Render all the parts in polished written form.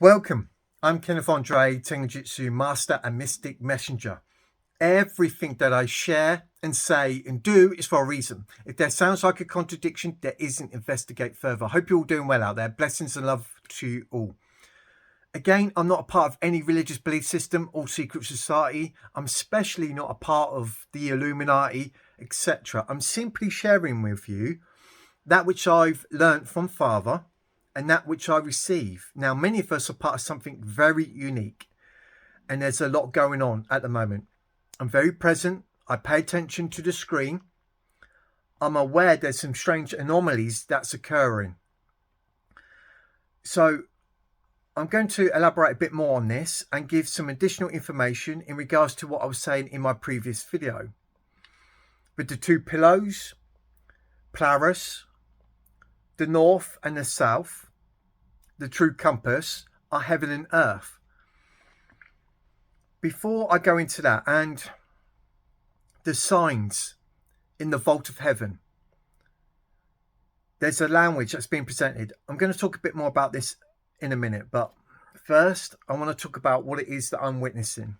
Welcome. I'm Kenneth Andre, Tenjitsu Master and Mystic Messenger. Everything that I share and say and do is for a reason. If there sounds like a contradiction, there isn't. Investigate further. Hope you're all doing well out there. Blessings and love to you all. Again, I'm not a part of any religious belief system or secret society. I'm especially not a part of the Illuminati, etc. I'm simply sharing with you that which I've learnt from Father and that which I receive. Now, many of us are part of something very unique, and there's a lot going on at the moment. I'm very present. I pay attention to the screen. I'm aware there's some strange anomalies that's occurring. So I'm going to elaborate a bit more on this and give some additional information in regards to what I was saying in my previous video. With the two pillows, Polaris, the north and the south, the true compass, are heaven and earth. Before I go into that and the signs in the vault of heaven, there's a language that's being presented. I'm going to talk a bit more about this in a minute, but first I want to talk about what it is that I'm witnessing.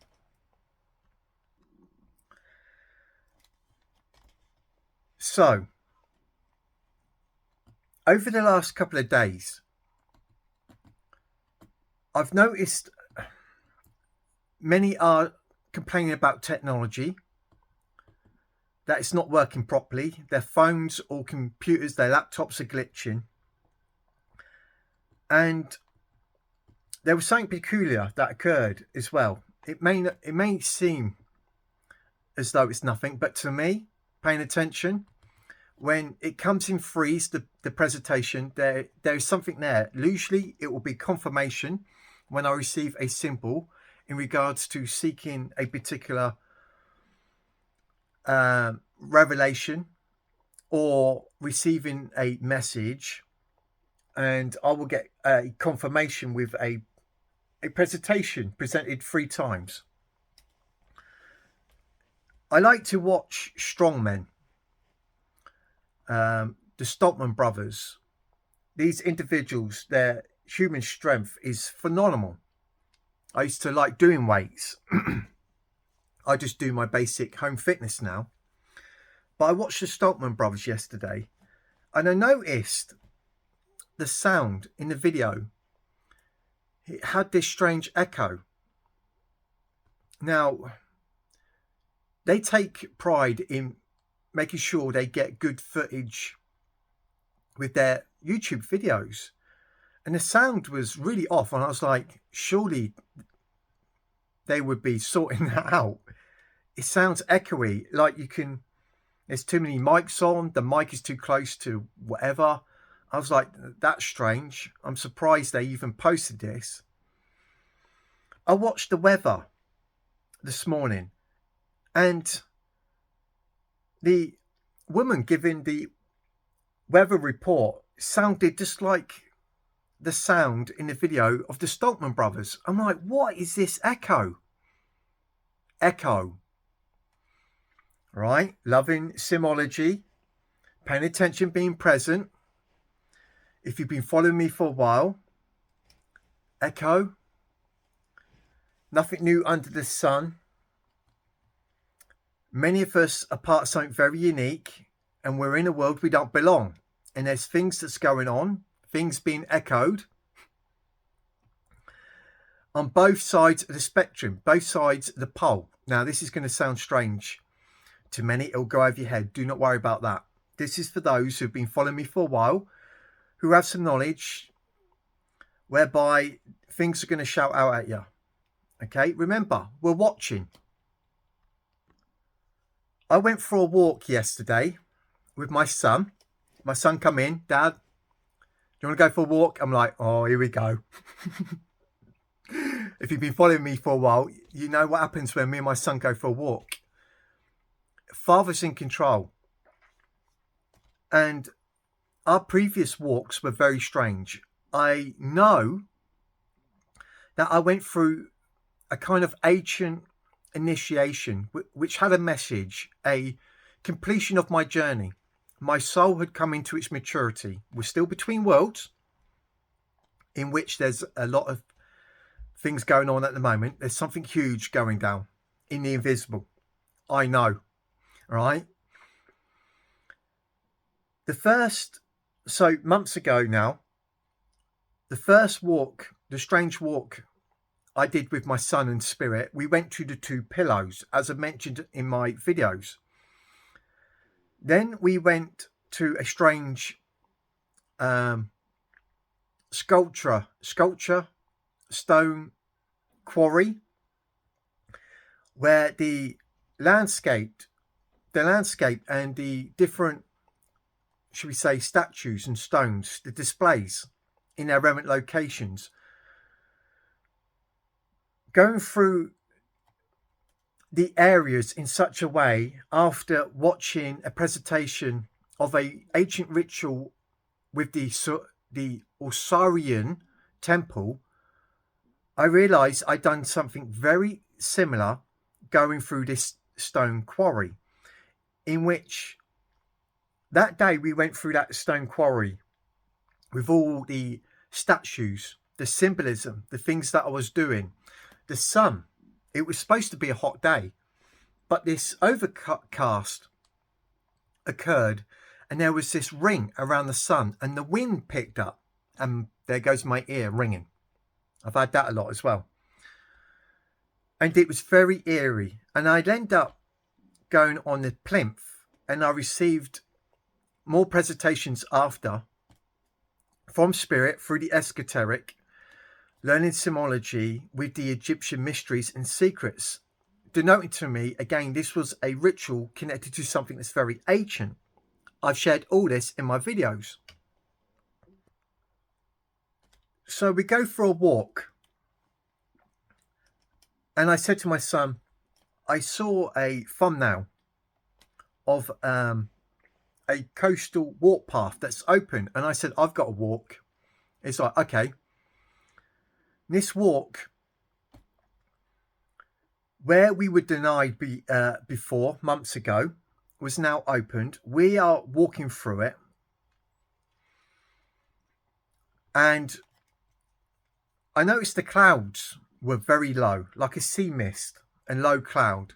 So, over the last couple of days, I've noticed many are complaining about technology, that it's not working properly. Their phones or computers, their laptops are glitching. And there was something peculiar that occurred as well. It may seem as though it's nothing, but to me, paying attention, when it comes in freeze, the presentation, there is something there. Usually it will be confirmation when I receive a symbol in regards to seeking a particular revelation or receiving a message, and I will get a confirmation with a presentation presented 3 times. I like to watch strongmen, the Stompman Brothers. These individuals, their human strength is phenomenal. I used to like doing weights. I just do my basic home fitness now. But I watched the Stompman Brothers yesterday, and I noticed the sound in the video. It had this strange echo. Now, they take pride in making sure they get good footage with their YouTube videos. And the sound was really off, and I was like, surely they would be sorting that out. It sounds echoey, like there's too many mics on, the mic is too close to whatever. I was like, that's strange. I'm surprised they even posted this. I watched the weather this morning, and the woman giving the weather report sounded just like the sound in the video of the Stompman Brothers. I'm like, what is this echo? Right? Loving simology, paying attention, being present. If you've been following me for a while, echo. Nothing new under the sun. Many of us are part of something very unique, and we're in a world we don't belong. And there's things that's going on, things being echoed on both sides of the spectrum, both sides of the pole. Now, this is going to sound strange to many. It'll go over your head. Do not worry about that. This is for those who've been following me for a while, who have some knowledge whereby things are going to shout out at you. Okay, remember, we're watching. I went for a walk yesterday with my son. My son come in, Dad, do you want to go for a walk? I'm like, oh, here we go. If you've been following me for a while, you know what happens when me and my son go for a walk. Father's in control. And our previous walks were very strange. I know that I went through a kind of ancient initiation which had a message, a completion of my journey. My soul had come into its maturity. We're still between worlds, in which there's a lot of things going on at the moment. There's something huge going down in the invisible. I know, right? So months ago now, the first walk, the strange walk I did with my son and spirit, we went to the two pillows, as I mentioned in my videos. Then we went to a strange sculpture stone quarry, where the landscape and the different, should we say, statues and stones, the displays in their relevant locations, going through the areas in such a way, after watching a presentation of a ancient ritual with the Osirian temple, I realized I'd done something very similar going through this stone quarry, in which that day we went through that stone quarry with all the statues, the symbolism, the things that I was doing, the sun. It was supposed to be a hot day, but this overcast occurred and there was this ring around the sun and the wind picked up, and there goes my ear ringing. I've had that a lot as well. And it was very eerie. And I'd end up going on the plinth, and I received more presentations after from spirit through the esoteric, learning symbology with the Egyptian mysteries and secrets, denoting to me, again, this was a ritual connected to something that's very ancient. I've shared all this in my videos. So we go for a walk, and I said to my son, I saw a thumbnail of a coastal walk path that's open, and I said, I've got to walk. It's like, okay. This walk, where we were denied before, months ago, was now opened. We are walking through it, and I noticed the clouds were very low, like a sea mist and low cloud.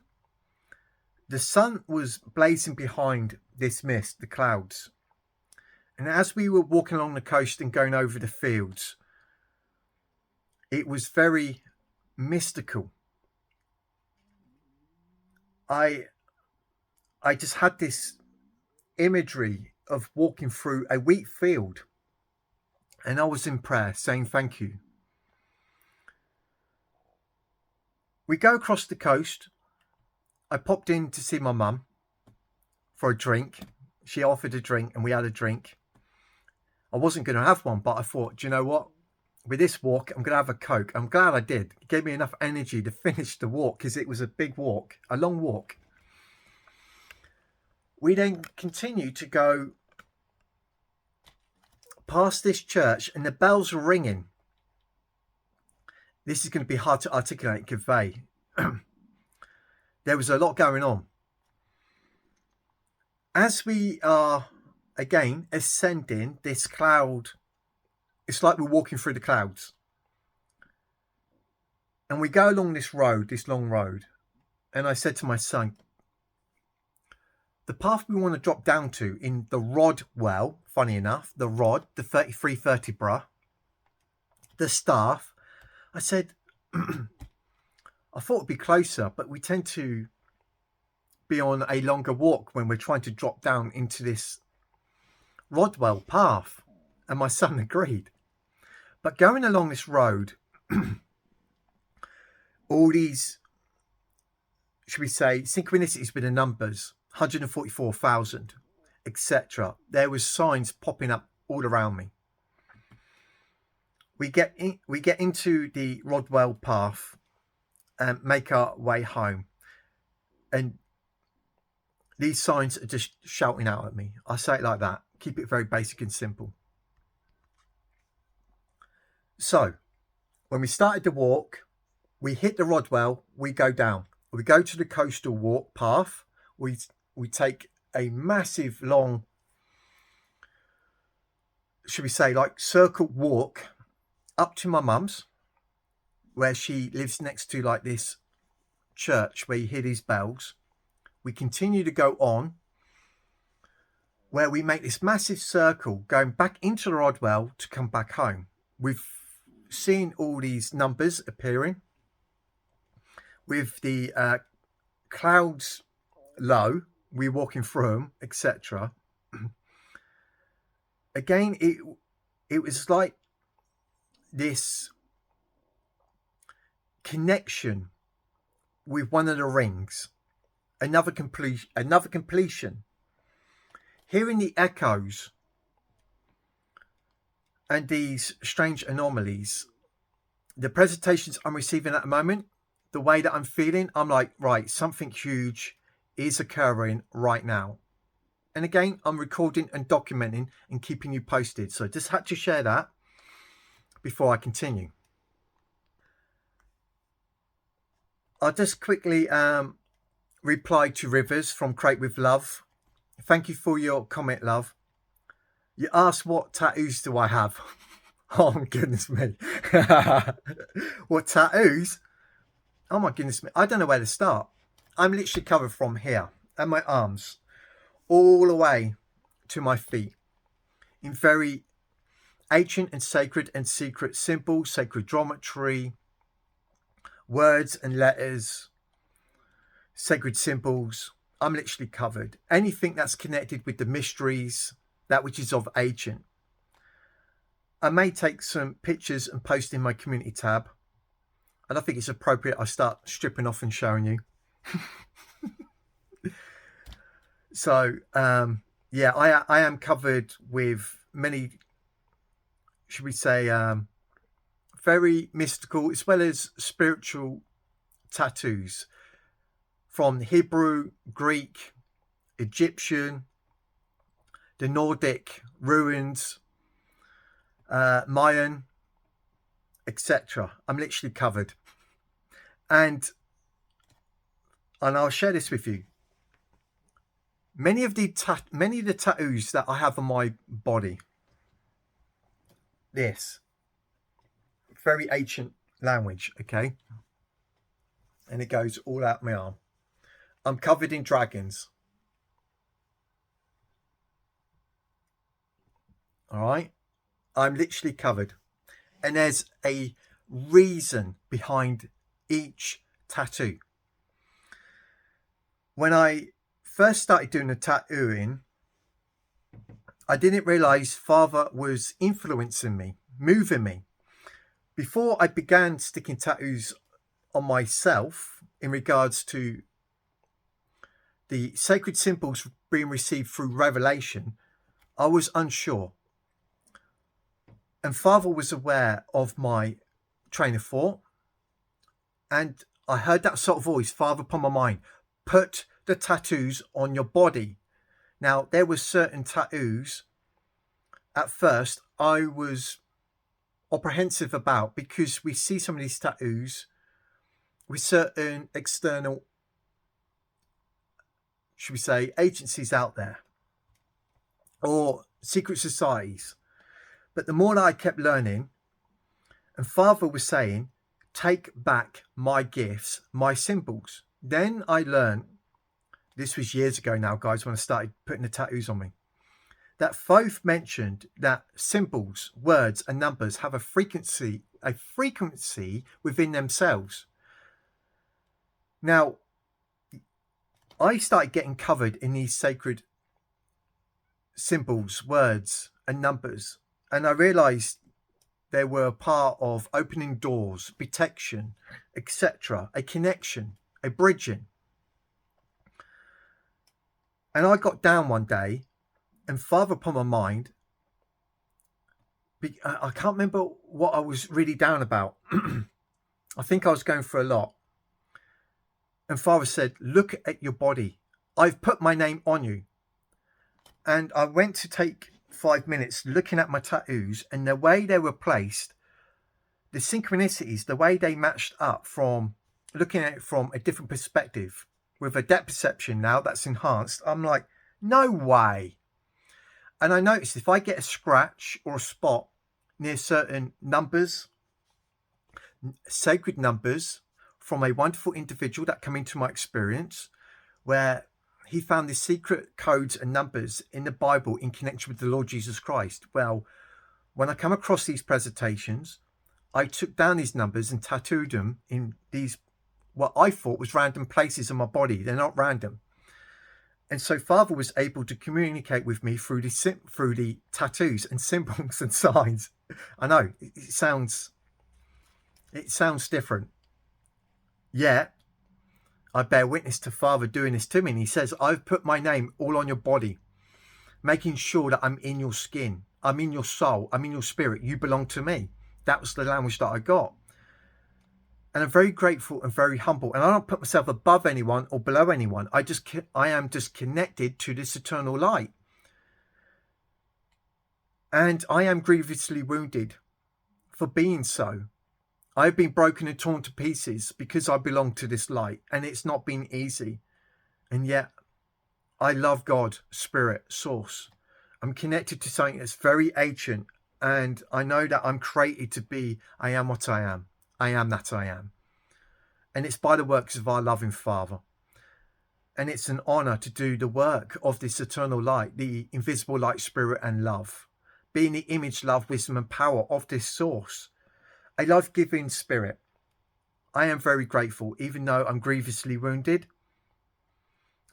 The sun was blazing behind this mist, the clouds. And as we were walking along the coast and going over the fields, it was very mystical. I just had this imagery of walking through a wheat field, and I was in prayer saying thank you. We go across the coast. I popped in to see my mum for a drink. She offered a drink and we had a drink. I wasn't going to have one, but I thought, do you know what? With this walk, I'm going to have a Coke. I'm glad I did. It gave me enough energy to finish the walk, because it was a big walk, a long walk. We then continue to go past this church, and the bells were ringing. This is going to be hard to articulate and convey. There was a lot going on. As we are, again, ascending this cloud, it's like we're walking through the clouds. And we go along this road, this long road. And I said to my son, the path we want to drop down to in the rod well, funny enough, the rod, the 33 vertebra, the staff, I said, I thought it'd be closer, but we tend to be on a longer walk when we're trying to drop down into this Rodwell path. And my son agreed. But going along this road, all these, should we say, synchronicities with the numbers, 144,000, etc. There was signs popping up all around me. We get into the Rodwell path and make our way home. And these signs are just shouting out at me. I say it like that. Keep it very basic and simple. So, when we started the walk, we hit the Rodwell, we go down. We go to the coastal walk path. We take a massive long, should we say, like circle walk up to my mum's. where she lives next to like this church where you hear these bells. We continue to go on, where we make this massive circle going back into the Rodwell to come back home. We've seen all these numbers appearing with the clouds low. We're walking through them, etc. Again, it was like this connection with one of the rings, another completion. Hearing the echoes and these strange anomalies, the presentations I'm receiving at the moment, the way that I'm feeling, I'm like, right, something huge is occurring right now. And again, I'm recording and documenting and keeping you posted. So just had to share that before I continue. I'll just quickly reply to Rivers from Crate with Love. Thank you for your comment, love. You asked what tattoos do I have? Oh, goodness me. What tattoos? Oh, my goodness me. I don't know where to start. I'm literally covered from here and my arms all the way to my feet in very ancient and sacred and secret symbols, sacred geometry, words and letters, sacred symbols. I'm literally covered. Anything that's connected with the mysteries, that which is of ancient. I may take some pictures and post in my community tab. And I think it's appropriate I start stripping off and showing you. So, yeah, I am covered with many, should we say, very mystical as well as spiritual tattoos from Hebrew, Greek, Egyptian, the Nordic ruins, Mayan, etc. I'm literally covered. And I'll share this with you. Many of the tattoos that I have on my body, this very ancient language, okay, and it goes all out my arm. I'm covered in dragons. All right, I'm literally covered, and there's a reason behind each tattoo. When I first started doing the tattooing, I didn't realize Father was influencing me, moving me. Before I began sticking tattoos on myself in regards to the sacred symbols being received through revelation, I was unsure. And Father was aware of my train of thought. And I heard that sort of voice, Father, upon my mind, put the tattoos on your body. Now, there were certain tattoos at first I was apprehensive about, because we see some of these tattoos with certain external, should we say, agencies out there or secret societies. But the more that I kept learning, and Father was saying, take back my gifts, my symbols. Then I learned, this was years ago now, guys, when I started putting the tattoos on me, that Thoth mentioned that symbols, words and numbers have a frequency within themselves. Now, I started getting covered in these sacred symbols, words and numbers, and I realized they were a part of opening doors, protection, etc., a connection, a bridging. And I got down one day, and Father upon my mind, I can't remember what I was really down about. I think I was going for a lot. And Father said, look at your body. I've put my name on you. And I went to take 5 minutes looking at my tattoos, and the way they were placed, the synchronicities, the way they matched up, from looking at it from a different perspective with a depth perception now that's enhanced. I'm like, no way. And I noticed if I get a scratch or a spot near certain numbers, sacred numbers from a wonderful individual that came into my experience, where he found the secret codes and numbers in the Bible in connection with the Lord Jesus Christ. Well, when I come across these presentations, I took down these numbers and tattooed them in these, what I thought was random places on my body. They're not random. And so Father was able to communicate with me through the tattoos and symbols and signs. I know it sounds different. Yeah, I bear witness to Father doing this to me. And he says, I've put my name all on your body, making sure that I'm in your skin. I'm in your soul. I'm in your spirit. You belong to me. That was the language that I got. And I'm very grateful and very humble. And I don't put myself above anyone or below anyone. I am just connected to this eternal light. And I am grievously wounded for being so. I've been broken and torn to pieces because I belong to this light. And it's not been easy. And yet, I love God, Spirit, Source. I'm connected to something that's very ancient. And I know that I'm created to be, I am what I am. I am that I am. And it's by the works of our loving Father. And it's an honor to do the work of this eternal light, the invisible light, spirit and love, being the image, love, wisdom and power of this source, a life-giving spirit. I am very grateful, even though I'm grievously wounded.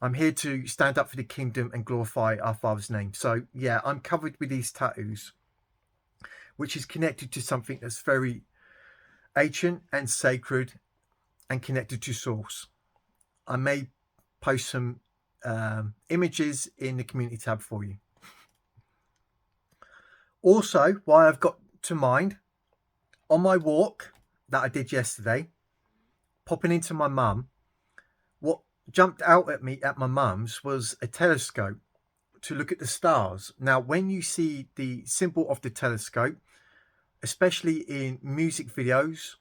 I'm here to stand up for the kingdom and glorify our Father's name. So yeah, I'm covered with these tattoos, which is connected to something that's very ancient and sacred and connected to source. I may post some images in the community tab for you. Also, while I've got to mind, on my walk that I did yesterday, popping into my mum, what jumped out at me at my mum's was a telescope to look at the stars. Now, when you see the symbol of the telescope, especially in music videos,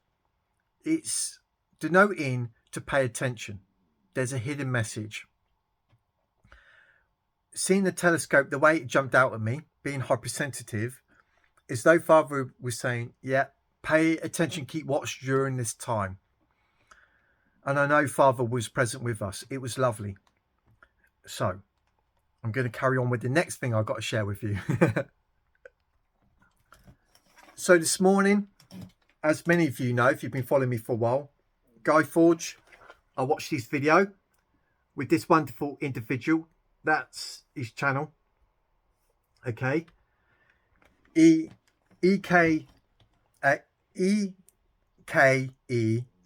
it's denoting to pay attention. There's a hidden message. Seeing the telescope, the way it jumped out at me, being hypersensitive, is though Father was saying, yeah, pay attention, keep watch during this time. And I know Father was present with us. It was lovely. So I'm going to carry on with the next thing I've got to share with you. So this morning, as many of you know, if you've been following me for a while, Guy Forge, I watched his video with this wonderful individual. That's his channel. Okay. E-K-E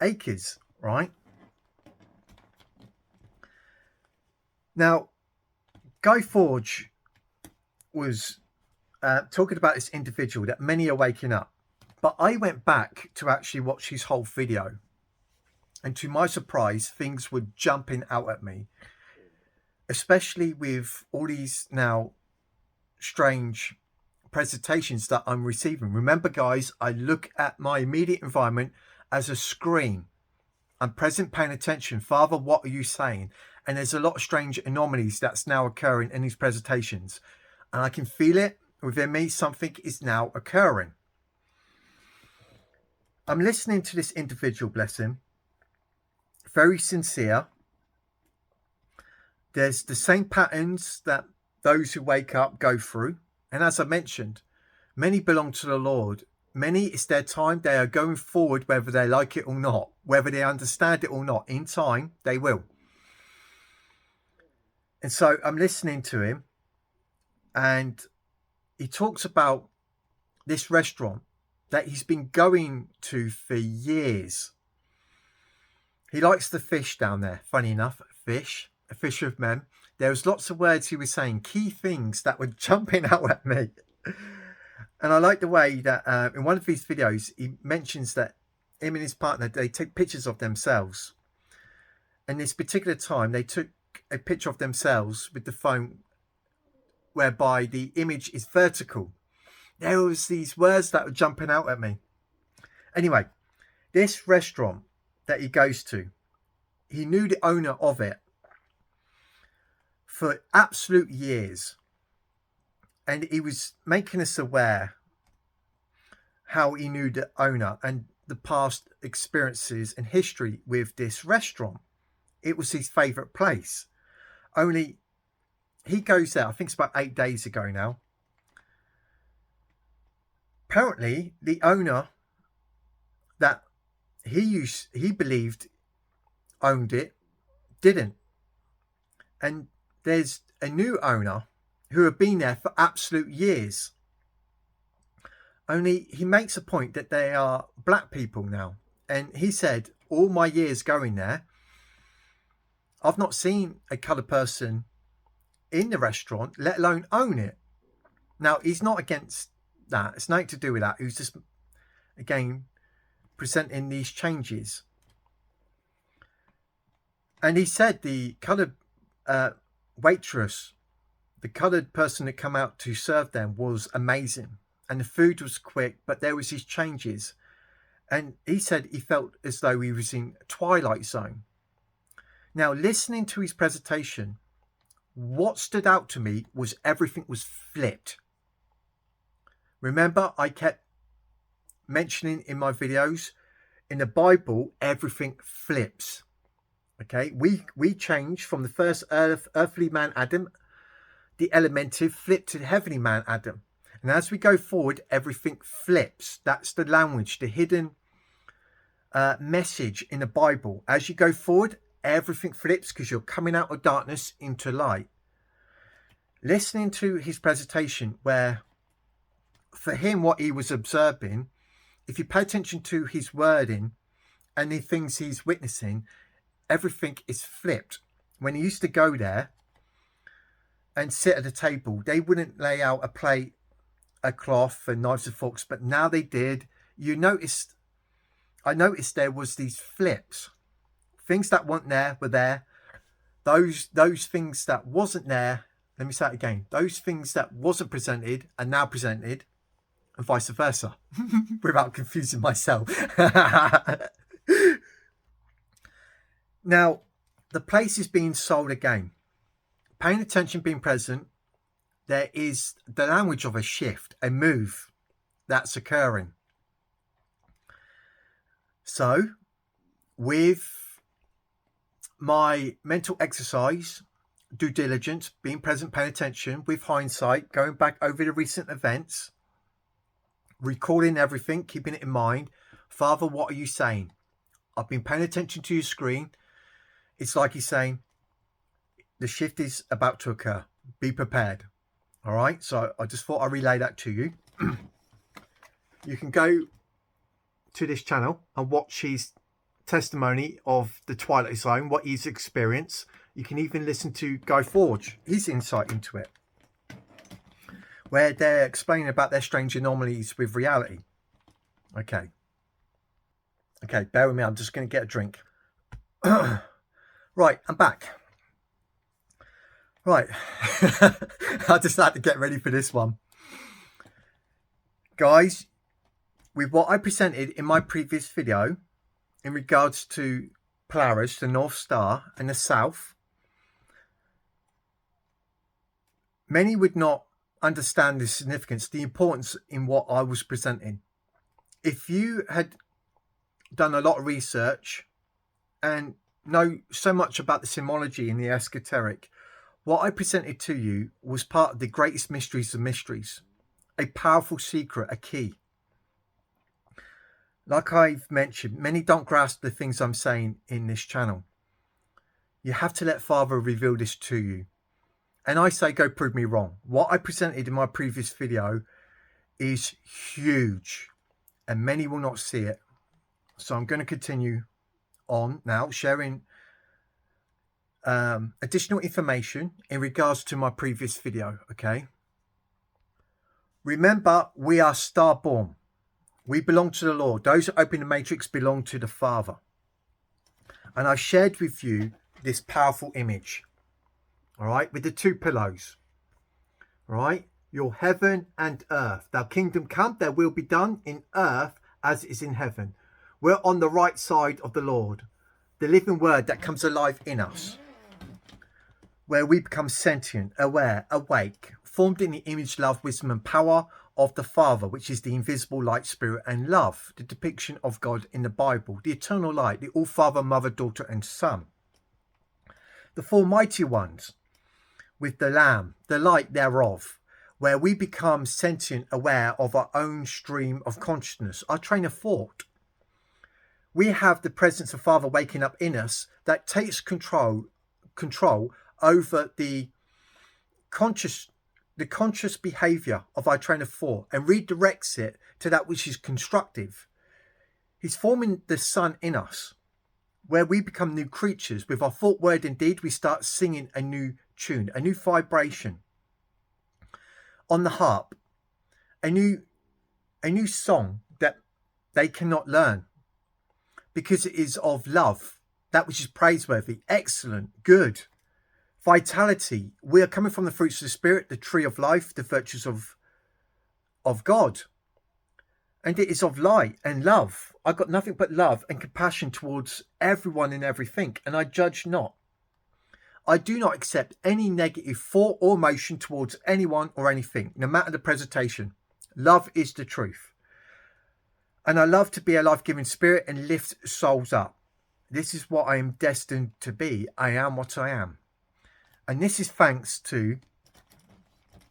Acres, right? Now, Guy Forge was talking about this individual that many are waking up. But I went back to actually watch his whole video. And to my surprise, things were jumping out at me. Especially with all these now strange presentations that I'm receiving. Remember, guys, I look at my immediate environment as a screen. I'm present, paying attention. Father, what are you saying? And there's a lot of strange anomalies that's now occurring in these presentations. And I can feel it within me. Something is now occurring. I'm listening to this individual, bless him. Very sincere. There's the same patterns that those who wake up go through. And as I mentioned, many belong to the Lord. Many, it's their time. They are going forward, whether they like it or not, whether they understand it or not. In time, they will. And so I'm listening to him, and he talks about this restaurant that he's been going to for years. He likes the fish down there. Funny enough, fish, a fisher of men. There was lots of words he was saying, key things that were jumping out at me. And I like the way that in one of his videos, he mentions that him and his partner, they take pictures of themselves. And this particular time, they took a picture of themselves with the phone whereby the image is vertical. There was these words that were jumping out at me. Anyway, this restaurant that he goes to, he knew the owner of it for absolute years. And he was making us aware how he knew the owner. And the past experiences and history with this restaurant. It was his favourite place. Only he goes there, I think it's about 8 days ago now. Apparently, the owner that he believed owned it didn't. And there's a new owner who have been there for absolute years. Only he makes a point that they are black people now. And he said, all my years going there, I've not seen a coloured person in the restaurant, let alone own it. Now, he's not against that. It's nothing to do with that. He's just, again, presenting these changes. And he said the coloured waitress, the coloured person that come out to serve them was amazing. And the food was quick, but there was these changes. And he said he felt as though he was in Twilight Zone. Now, listening to his presentation, what stood out to me was everything was flipped. Remember, I kept mentioning in my videos, in the Bible, everything flips. Okay, we change from the first earthly man Adam, the elemental flipped to the heavenly man Adam. And as we go forward, everything flips. That's the language, the hidden message in the Bible. As you go forward, everything flips because you're coming out of darkness into light. Listening to his presentation, where for him, what he was observing, if you pay attention to his wording and the things he's witnessing, everything is flipped. When he used to go there and sit at the table, they wouldn't lay out a plate, a cloth and knives and forks, but now they did. I noticed there was these flips. Things that weren't there were there. Those things that wasn't there, let me say it again, those things that wasn't presented are now presented, and vice versa, without confusing myself. Now, the place is being sold again. Paying attention, being present, there is the language of a shift, a move that's occurring. So, with my mental exercise, due diligence, being present, paying attention, with hindsight, going back over the recent events, recording everything, keeping it in mind. Father, what are you saying? I've been paying attention to your screen. It's like he's saying, the shift is about to occur. Be prepared. All right. So I just thought I'd relay that to you. You can go to this channel and watch his testimony of the Twilight Zone, what he's experienced. You can even listen to Guy Forge, his insight into it, where they're explaining about their strange anomalies with reality. Okay, bear with me. I'm just going to get a drink. Right, I'm back. Right, I just had to get ready for this one. Guys, with what I presented in my previous video in regards to Polaris, the North Star, and the South, many would not understand the significance, the importance in what I was presenting. If you had done a lot of research and know so much about the symbology and the esoteric, what I presented to you was part of the greatest mysteries of mysteries, a powerful secret, a key. Like I've mentioned, many don't grasp the things I'm saying in this channel. You have to let Father reveal this to you. And I say, go prove me wrong. What I presented in my previous video is huge, and many will not see it. So I'm going to continue on now, sharing additional information in regards to my previous video. Okay. Remember, we are star-born. We belong to the Lord. Those that open the matrix belong to the Father. And I've shared with you this powerful image. All right, with the two pillows. All right, your heaven and earth. Thy kingdom come, thy will be done in earth as it is in heaven. We're on the right side of the Lord, the living word that comes alive in us, where we become sentient, aware, awake, formed in the image, love, wisdom and power of the Father, which is the invisible light, spirit, and love, the depiction of God in the Bible, the eternal light, the all-Father, Mother, Daughter, and Son. The four mighty ones with the Lamb, the light thereof, where we become sentient, aware of our own stream of consciousness, our train of thought. We have the presence of Father waking up in us that takes control over the conscious behavior of our train of thought and redirects it to that which is constructive. He's forming the Son in us, where we become new creatures. With our thought, word, and deed, we start singing a new tune, a new vibration on the harp, a new song that they cannot learn, because it is of love, that which is praiseworthy, excellent, good, vitality. We are coming from the fruits of the Spirit, the tree of life, the virtues of God. And it is of light and love. I've got nothing but love and compassion towards everyone and everything, and I judge not. I do not accept any negative thought or emotion towards anyone or anything, no matter the presentation. Love is the truth. And I love to be a life-giving spirit and lift souls up. This is what I am destined to be. I am what I am. And this is thanks to,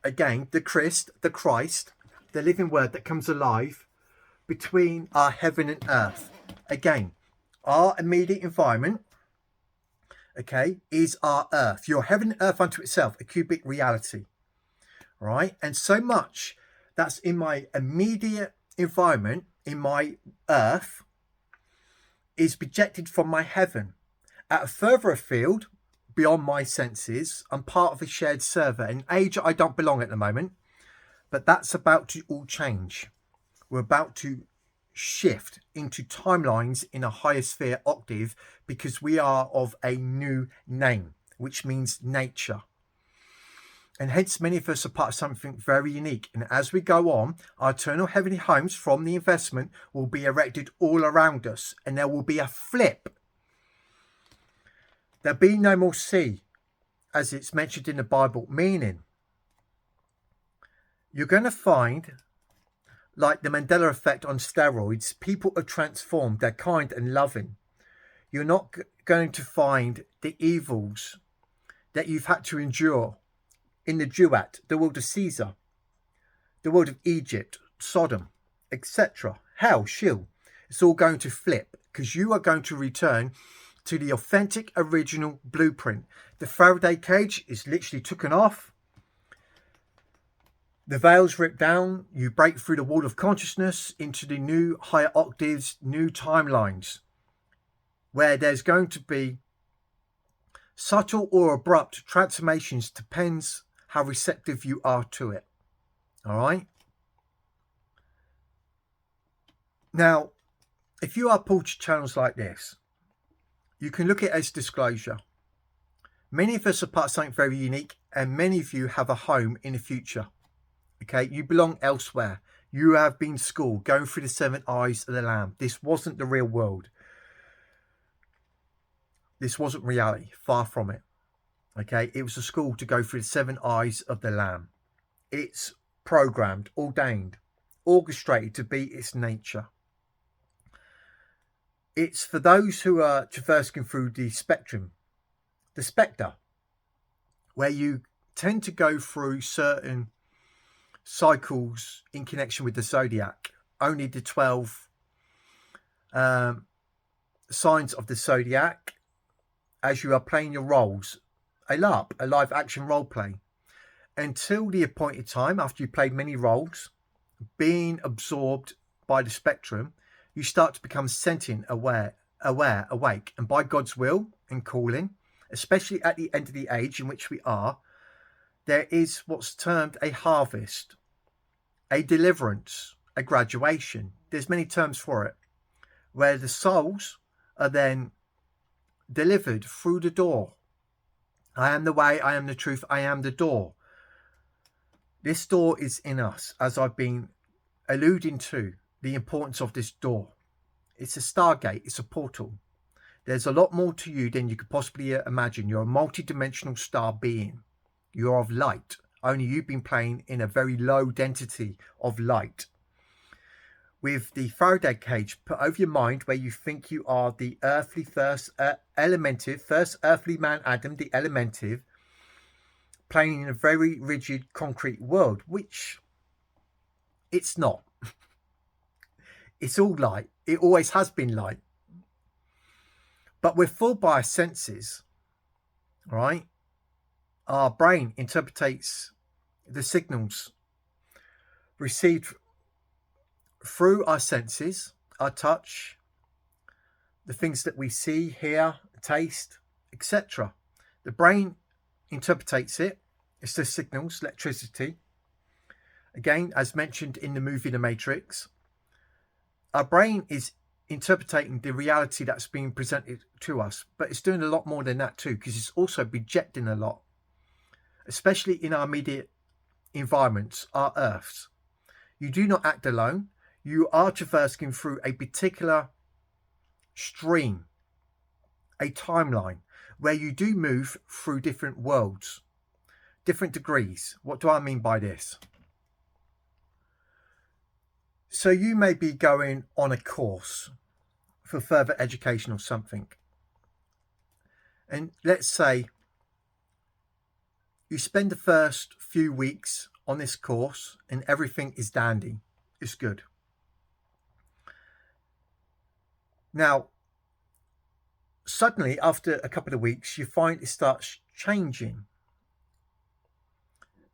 again, the Christ, the living word that comes alive between our heaven and earth. Again, our immediate environment, okay, is our earth. Your heaven and earth unto itself, a cubic reality. Right? And so much that's in my immediate environment, in my earth, is projected from my heaven. At a further afield, beyond my senses, I'm part of a shared server, an age I don't belong at the moment, but that's about to all change. We're about to shift into timelines in a higher sphere octave, because we are of a new name, which means nature. And hence many of us are part of something very unique. And as we go on, our eternal heavenly homes from the investment will be erected all around us, and there will be a flip. There'll be no more sea, as it's mentioned in the Bible, meaning you're going to find, like the Mandela effect on steroids, people are transformed, they're kind and loving. You're not going to find the evils that you've had to endure in the duat, the world of Caesar, the world of Egypt, Sodom, etc. Hell, Sheol. It's all going to flip, because you are going to return to the authentic original blueprint. The Faraday cage is literally taken off. The veil's ripped down. You break through the wall of consciousness into the new higher octaves, new timelines, where there's going to be subtle or abrupt transformations. Depends how receptive you are to it. All right. Now, if you are pulled to channels like this, you can look at it as disclosure. Many of us are part of something very unique, and many of you have a home in the future. Okay, you belong elsewhere. You have been schooled, going through the 7 eyes of the Lamb. This wasn't the real world. This wasn't reality, far from it. Okay, it was a school to go through the 7 eyes of the Lamb. It's programmed, ordained, orchestrated to be its nature. It's for those who are traversing through the spectrum, the spectre, where you tend to go through certain cycles in connection with the zodiac. Only the 12 signs of the zodiac, as you are playing your roles, a LARP, a live action role play, until the appointed time, after you've played many roles, being absorbed by the spectrum, you start to become sentient, aware, awake, and by God's will and calling, especially at the end of the age in which we are, there is what's termed a harvest, a deliverance, a graduation. There's many terms for it, where the souls are then delivered through the door. I am the way, I am the truth, I am the door. This door is in us, as I've been alluding to the importance of this door. It's a stargate, it's a portal. There's a lot more to you than you could possibly imagine. You're a multi-dimensional star being. You're of light, only you've been playing in a very low density of light. With the Faraday cage put over your mind, where you think you are the earthly first earthly man Adam, the elementive, playing in a very rigid concrete world, which it's not. It's all light. It always has been light. But we're fooled by our senses, right? Our brain interprets the signals received through our senses, our touch, the things that we see, hear, taste, etc. The brain interprets it. It's the signals, electricity. Again, as mentioned in the movie The Matrix, our brain is interpreting the reality that's being presented to us, but it's doing a lot more than that too, because it's also projecting a lot, especially in our immediate environments, our earths. You do not act alone. You are traversing through a particular stream, a timeline, where you do move through different worlds, different degrees. What do I mean by this? So you may be going on a course for further education or something. And let's say you spend the first few weeks on this course and everything is dandy. It's good. Now, suddenly, after a couple of weeks, you find it starts changing.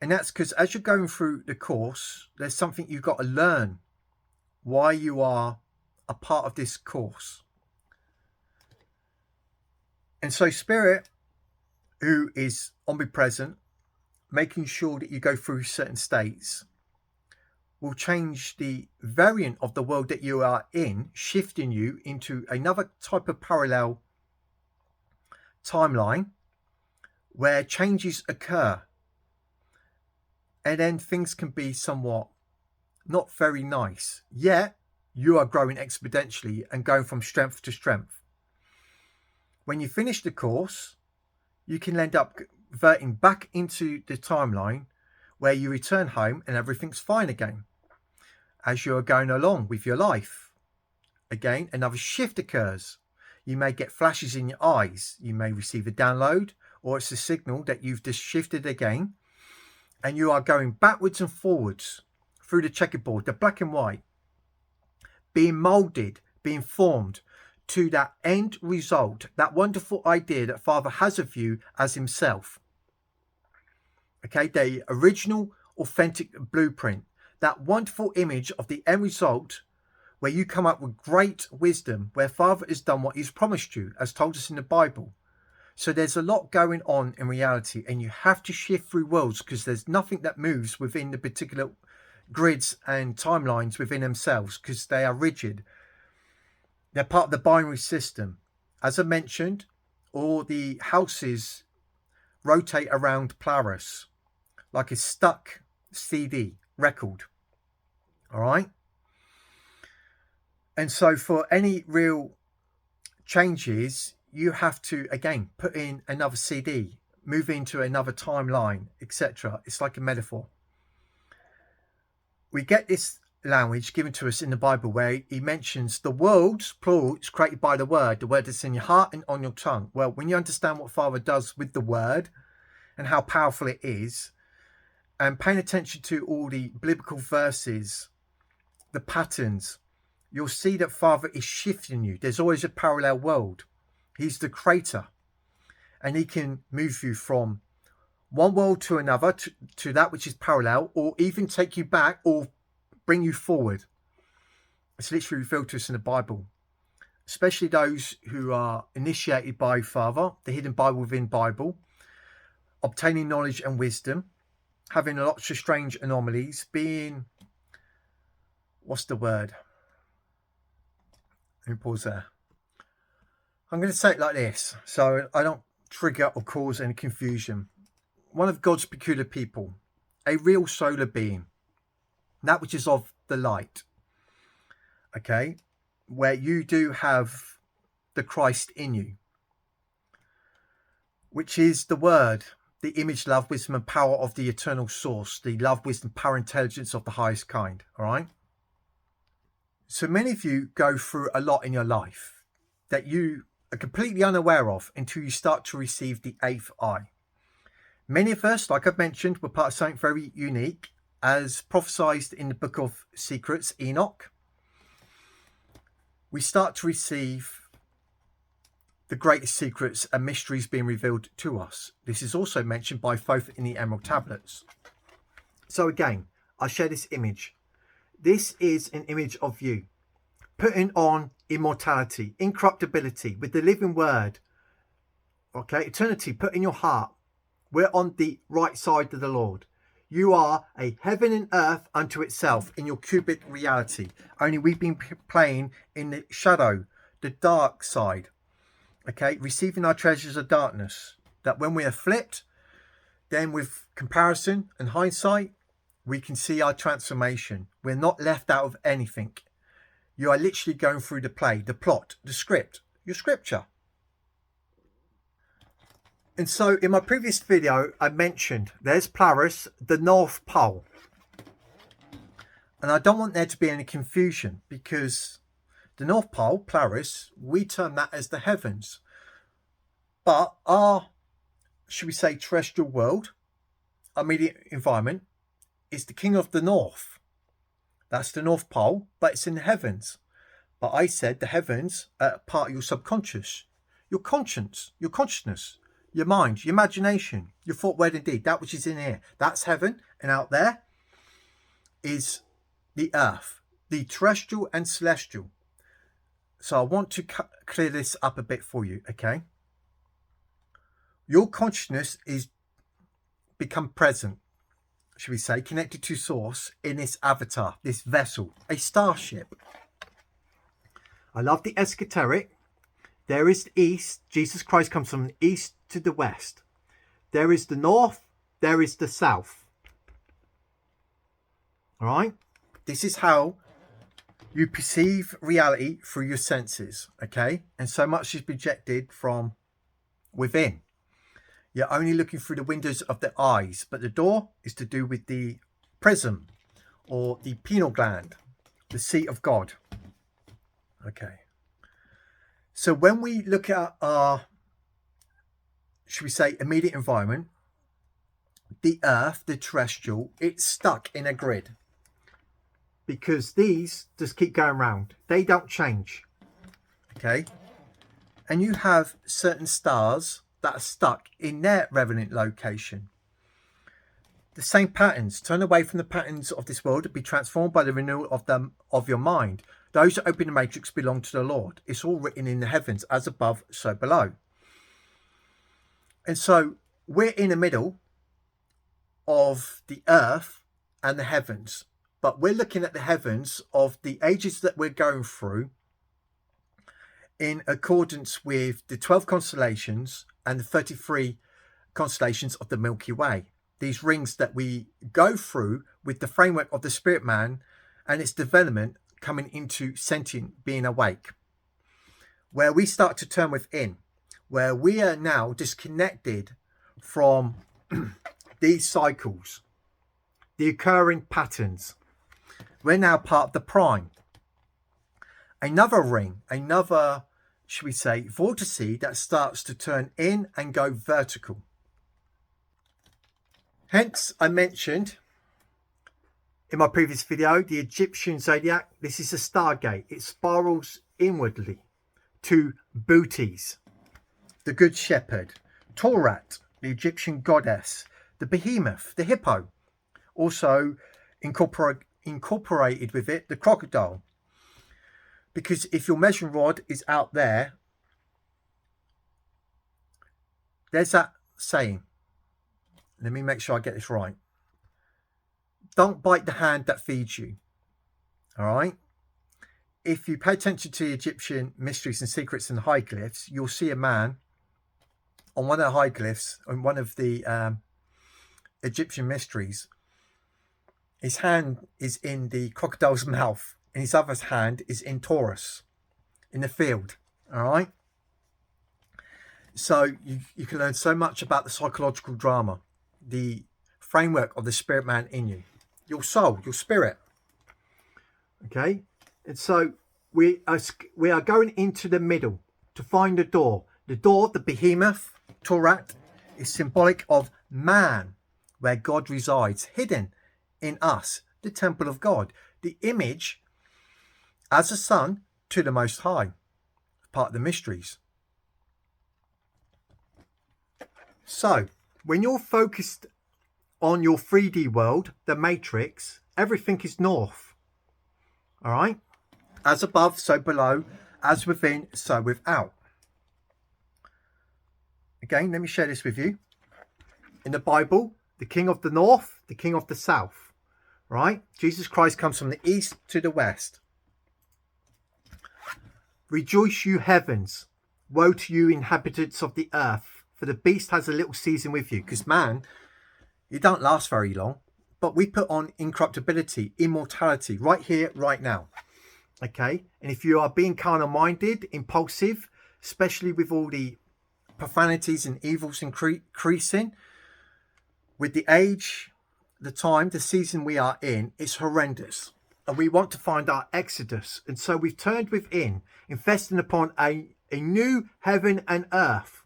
And that's because as you're going through the course, there's something you've got to learn why you are a part of this course. And so Spirit, who is omnipresent, making sure that you go through certain states, will change the variant of the world that you are in, shifting you into another type of parallel timeline where changes occur. And then things can be somewhat not very nice. Yet you are growing exponentially and going from strength to strength. When you finish the course, you can end up reverting back into the timeline where you return home and everything's fine again. As you're going along with your life, again, another shift occurs. You may get flashes in your eyes. You may receive a download, or it's a signal that you've just shifted again. And you are going backwards and forwards through the checkerboard, the black and white, being molded, being formed to that end result, that wonderful idea that Father has of you as himself. Okay, the original, authentic blueprint, that wonderful image of the end result where you come up with great wisdom, where Father has done what he's promised you, as told us in the Bible. So there's a lot going on in reality, and you have to shift through worlds because there's nothing that moves within the particular grids and timelines within themselves because they are rigid. They're part of the binary system. As I mentioned, all the houses rotate around Polaris like a stuck CD record. All right. And so for any real changes, you have to, again, put in another CD, move into another timeline, etc. It's like a metaphor. We get this language given to us in the Bible where he mentions the world, plural, is created by the word that's in your heart and on your tongue. Well, when you understand what Father does with the word and how powerful it is, and paying attention to all the biblical verses, the patterns, you'll see that Father is shifting you. There's always a parallel world. He's the creator, and he can move you from one world to another, to that which is parallel, or even take you back or bring you forward. It's literally revealed to us in the Bible, especially those who are initiated by Father, the hidden Bible within Bible, obtaining knowledge and wisdom, having lots of strange anomalies, being, what's the word? Let me pause there. I'm going to say it like this, so I don't trigger or cause any confusion. One of God's peculiar people, a real solar being, that which is of the light, okay, where you do have the Christ in you, which is the word, the image, love, wisdom and power of the eternal source, the love, wisdom, power, intelligence of the highest kind. All right. So many of you go through a lot in your life that you are completely unaware of until you start to receive the eighth eye. Many of us, like I've mentioned, were part of something very unique, as prophesied in the book of secrets, Enoch. We start to receive the greatest secrets and mysteries being revealed to us. This is also mentioned by Thoth in the Emerald Tablets. So again, I share this image. This is an image of you putting on immortality, incorruptibility with the living word. Okay, eternity put in your heart. We're on the right side of the Lord. You are a heaven and earth unto itself in your cubic reality. Only we've been playing in the shadow, the dark side. Okay, receiving our treasures of darkness. That when we are flipped, then with comparison and hindsight, we can see our transformation. We're not left out of anything. You are literally going through the play, the plot, the script, your scripture. And so in my previous video, I mentioned there's Polaris, the North Pole. And I don't want there to be any confusion, because the North Pole, Polaris, we term that as the heavens. But our, should we say, terrestrial world, our immediate environment, is the King of the North. That's the North Pole, but it's in the heavens. But I said the heavens are part of your subconscious, your conscience, your consciousness, your mind, your imagination, your thought, word and deed, that which is in here. That's heaven. And out there is the earth, the terrestrial and celestial. So I want to clear this up a bit for you, okay? Your consciousness is become present, should we say, connected to source in this avatar, this vessel, a starship. I love the esoteric. There is the east. Jesus Christ comes from the east to the west. There is the north. There is the south. All right. This is how you perceive reality through your senses. Okay. And so much is projected from within. You're only looking through the windows of the eyes, but the door is to do with the prism or the pineal gland, the seat of God. Okay. So when we look at our, should we say, immediate environment, the earth, the terrestrial, it's stuck in a grid, because these just keep going round. They don't change. Okay. And you have certain stars that are stuck in their revenant location. The same patterns. Turn away from the patterns of this world and be transformed by the renewal of your mind. Those that open the matrix belong to the Lord. It's all written in the heavens, as above, so below. And so we're in the middle of the earth and the heavens, but we're looking at the heavens of the ages that we're going through in accordance with the 12 constellations and the 33 constellations of the Milky Way. These rings that we go through with the framework of the spirit man and its development coming into sentient, being awake, where we start to turn within, where we are now disconnected from these cycles, the occurring patterns. We're now part of the prime. Another ring, another, should we say, vortice that starts to turn in and go vertical. Hence, I mentioned in my previous video, the Egyptian zodiac. This is a stargate. It spirals inwardly to Bootes, the Good Shepherd, Taurat, the Egyptian goddess, the behemoth, the hippo, also incorporated with it, the crocodile. Because if your measuring rod is out there, there's that saying. Let me make sure I get this right. Don't bite the hand that feeds you. All right. If you pay attention to the Egyptian mysteries and secrets and hieroglyphs, you'll see a man on one of the hieroglyphs, on one of the Egyptian mysteries. His hand is in the crocodile's mouth, and his other hand is in Taurus, in the field. All right. So you can learn so much about the psychological drama, the framework of the spirit man in you, your soul, your spirit. Okay, and so we are going into the middle to find the door. The door, the behemoth, Torat, is symbolic of man, where God resides, hidden in us, the temple of God, the image as a son to the Most High, part of the mysteries. So when you're focused on your 3D world, the matrix, everything is north. All right, as above, so below, as within, so without. Again, let me share this with you. In the Bible, the king of the north, the king of the south, right? Jesus Christ comes from the east to the west. Rejoice, you heavens. Woe to you, inhabitants of the earth, for the beast has a little season with you. Because man, you don't last very long, but we put on incorruptibility, immortality, right here, right now. Okay, and if you are being carnal-minded, impulsive, especially with all the profanities and evils increasing, with the age, the time, the season we are in, it's horrendous. And we want to find our exodus. And so we've turned within, investing upon a new heaven and earth.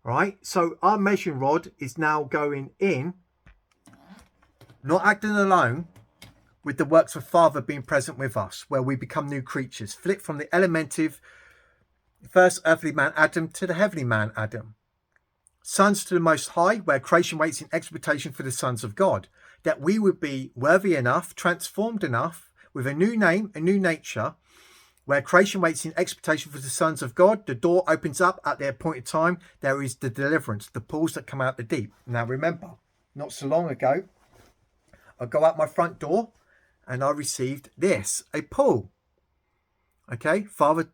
Right? So our measuring rod is now going in, not acting alone, with the works of Father being present with us, where we become new creatures, flip from the elementive first earthly man Adam to the heavenly man Adam. Sons to the Most High, where creation waits in expectation for the sons of God, that we would be worthy enough, transformed enough, with a new name, a new nature, where creation waits in expectation for the sons of God. The door opens up at the appointed time. There is the deliverance, the pools that come out the deep. Now remember, not so long ago, I go out my front door and I received this, a pool. Okay, Father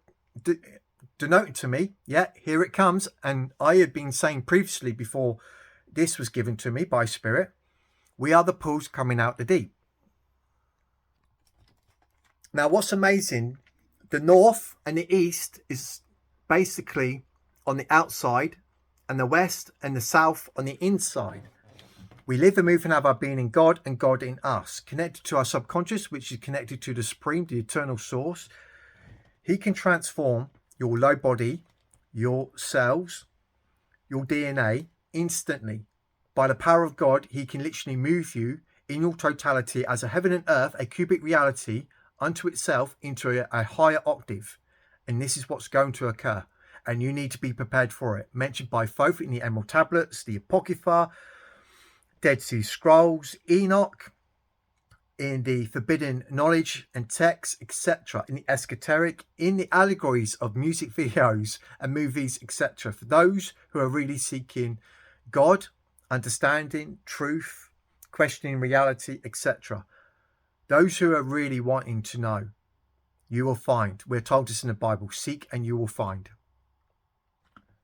denoted to me, yeah, here it comes. And I had been saying previously, before this was given to me by Spirit, we are the pools coming out the deep. Now what's amazing, the north and the east is basically on the outside, and the west and the south on the inside. We live and move and have our being in God, and God in us, connected to our subconscious, which is connected to the Supreme, the eternal source. He can transform your low body, your cells, your DNA instantly. By the power of God, he can literally move you in your totality as a heaven and earth, a cubic reality unto itself, into a higher octave. And this is what's going to occur. And you need to be prepared for it. Mentioned by Thoth in the Emerald Tablets, the Apocrypha, Dead Sea Scrolls, Enoch, in the Forbidden Knowledge and Texts, etc., in the esoteric, in the allegories of music videos and movies, etc., for those who are really seeking God, understanding, truth, questioning reality, etc. Those who are really wanting to know, you will find. We're told this in the Bible, seek and you will find.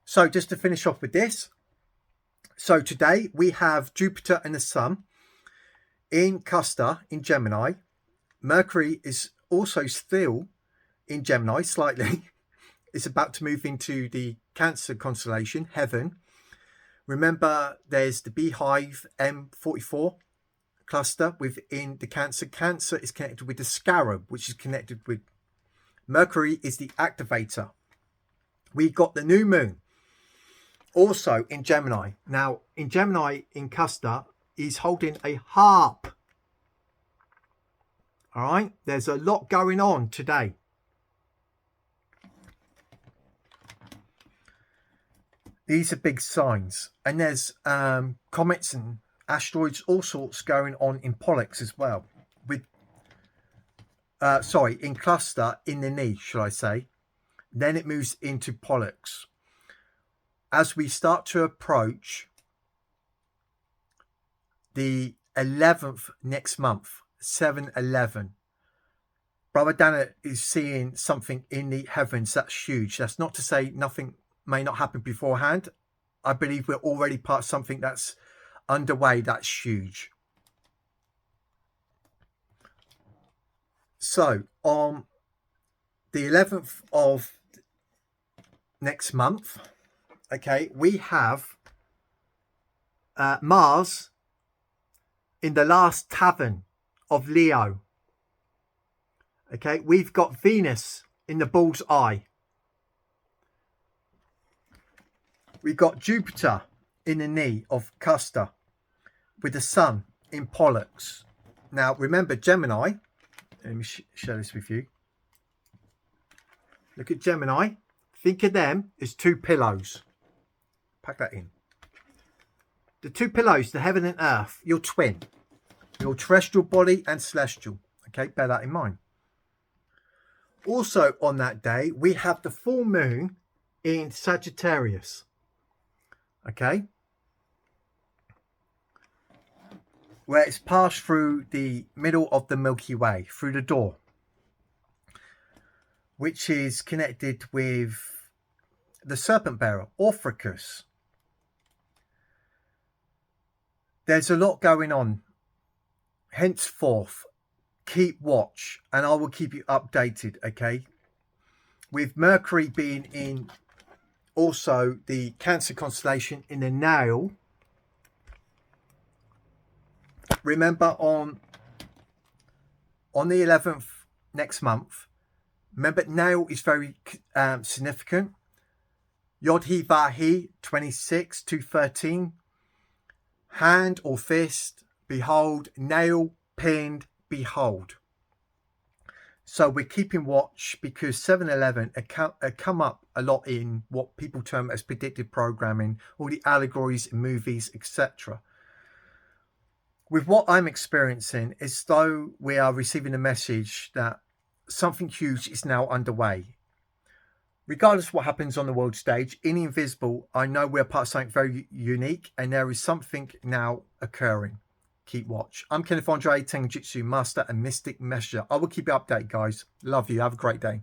So just to finish off with this, so today we have Jupiter and the Sun in Custer in Gemini. Mercury is also still in Gemini slightly. It's about to move into the Cancer constellation, Heaven. Remember, there's the Beehive M44 cluster within the Cancer. Cancer is connected with the Scarab, which is connected with Mercury is the activator. We got the new moon also in Gemini. Now, in Gemini, in Custer, he's holding a harp. All right, there's a lot going on today. These are big signs. And there's comets and asteroids, all sorts going on in Pollux as well. With in Cluster, in the niche, shall I say. Then it moves into Pollux. As we start to approach the 11th next month, 7/11, Brother Dana is seeing something in the heavens that's huge. That's not to say nothing may not happen beforehand. I believe we're already part of something that's underway that's huge. So on the 11th of next month, okay, we have Mars in the last tavern of Leo. Okay, we've got Venus in the bull's eye. We've got Jupiter in the knee of Custer, with the sun in Pollux. Now, remember Gemini. Let me share this with you. Look at Gemini. Think of them as two pillows. Pack that in. The two pillows, the heaven and earth, your twin. Your terrestrial body and celestial. Okay, bear that in mind. Also on that day, we have the full moon in Sagittarius. Okay. Where it's passed through the middle of the Milky Way, through the door, which is connected with the serpent bearer, Orpheus. There's a lot going on. Henceforth, keep watch, and I will keep you updated, okay? With Mercury being in also the Cancer constellation in the nail. Remember on the 11th next month, remember nail is very significant. Yod-He Vah-He 26 to 13. Hand or fist, behold, nail, pinned, behold. So we're keeping watch because 7-11 come up a lot in what people term as predictive programming, all the allegories in movies, etc. With what I'm experiencing, it's though we are receiving a message that something huge is now underway. Regardless of what happens on the world stage, in the invisible, I know we're part of something very unique, and there is something now occurring. Keep watch. I'm Kenneth Andre, Tenjitsu Master and Mystic Messenger. I will keep you updated, guys. Love you. Have a great day.